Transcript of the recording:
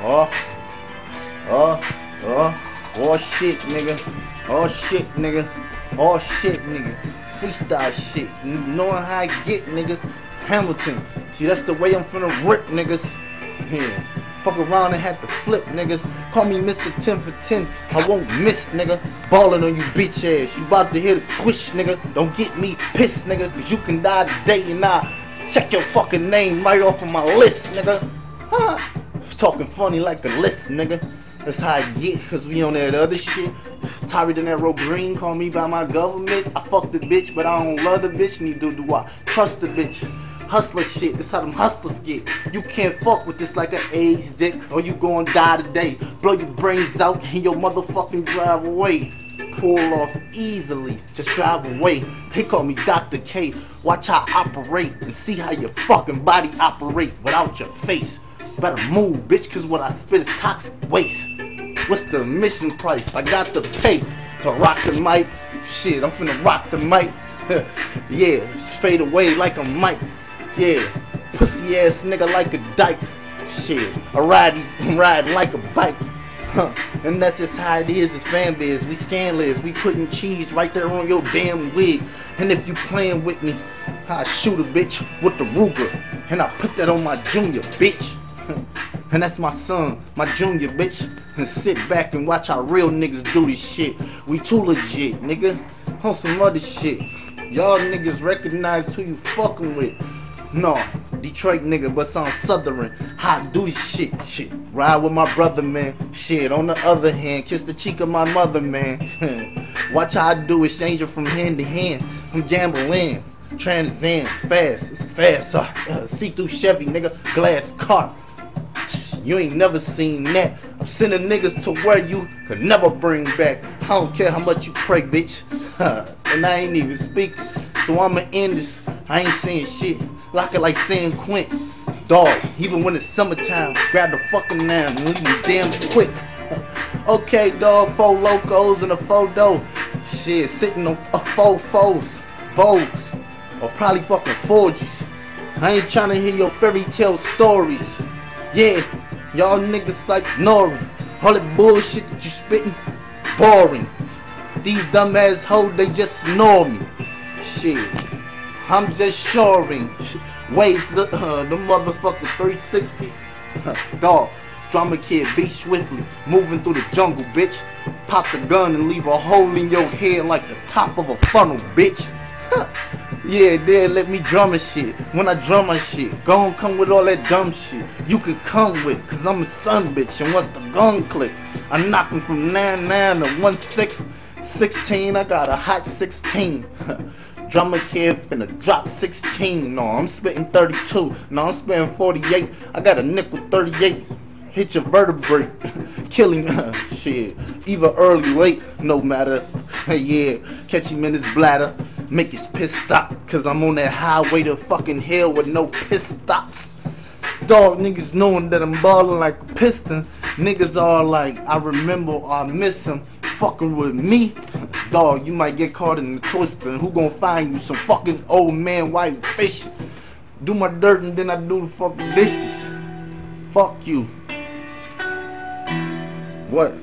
Oh, oh shit, nigga. Oh shit, nigga. Oh shit, nigga. Freestyle shit. Knowing how I get, niggas. Hamilton. See, that's the way I'm finna rip, niggas. Yeah. Fuck around and had to flip, niggas. Call me Mr. 10 for 10. I won't miss, nigga. Ballin' on you bitch ass. You about to hear the swish, nigga. Don't get me pissed, nigga. Cause you can die today and I check your fucking name right off of my list, nigga. Huh? Talking funny like the list, nigga. That's how I get, cause we on that other shit. Tyree De Niro Green, call me by my government. I fuck the bitch, but I don't love the bitch. Neither do I trust the bitch. Hustler shit, that's how them hustlers get. You can't fuck with this like an AIDS dick, or you gon' die today. Blow your brains out and your motherfucking drive away. Pull off easily, just drive away. They call me Dr. K. Watch how I operate and see how your fucking body operate without your face. Better move, bitch, cause what I spit is toxic waste. What's the admission price? I got to pay to rock the mic. Shit, I'm finna rock the mic. Yeah, fade away like a mic. Yeah, pussy ass nigga like a dyke. Shit, I'm riding like a bike. And that's just how it is, it's fan biz. We scandalous, we putting cheese right there on your damn wig. And if you playing with me, I shoot a bitch with the Ruger. And I put that on my junior, bitch. And that's my son, my junior, bitch. And sit back and watch how real niggas do this shit. We too legit, nigga. On some other shit. Y'all niggas recognize who you fucking with. No, Detroit nigga, but some Southern. How I do this shit. Ride with my brother, man. Shit, on the other hand, kiss the cheek of my mother, man. Watch how I do, exchange it from hand to hand. I'm gambling, Trans-Am, fast, it's fast. See-through Chevy, nigga, glass car. You ain't never seen that. I'm sending niggas to where you could never bring back. I don't care how much you pray, bitch. And I ain't even speaking. So I'ma end this. I ain't saying shit. Lock it like San Quint. Dog, even when it's summertime, grab the fucking nine and leave me damn quick. Okay, dog, 4 locos and a 4 dough. Shit, sitting on 4 foes, Vogues, or probably fucking Forges. I ain't trying to hear your fairy tale stories. Yeah, y'all niggas like Nori. All that bullshit that you spitting, boring. These dumbass hoes, they just ignore me. Shit, I'm just shoring. Waste the motherfucking 360s. Dog, drama kid, be swiftly. Moving through the jungle, bitch. Pop the gun and leave a hole in your head like the top of a funnel, bitch. Yeah, they let me drum my shit. When I drum my shit, gon' come with all that dumb shit you could come with, cause I'm a son, bitch. And once the gun click, I knock him from 9-9 to 1-6. 16, I got a hot 16. Drummer kid finna drop 16. No, I'm spitting 32. No, I'm spitting 48. I got a nickel 38. Hit your vertebrae, killing shit. Either early, late, no matter. Yeah, catch him in his bladder, make his piss stop. Cause I'm on that highway to fucking hell with no piss stops. Dog, niggas knowing that I'm ballin' like a piston. Niggas are like, I remember or I miss him. Fucking with me, dog, you might get caught in the twister. And who gon' find you? Some fucking old man white fish. Do my dirt and then I do the fucking dishes. Fuck you. What?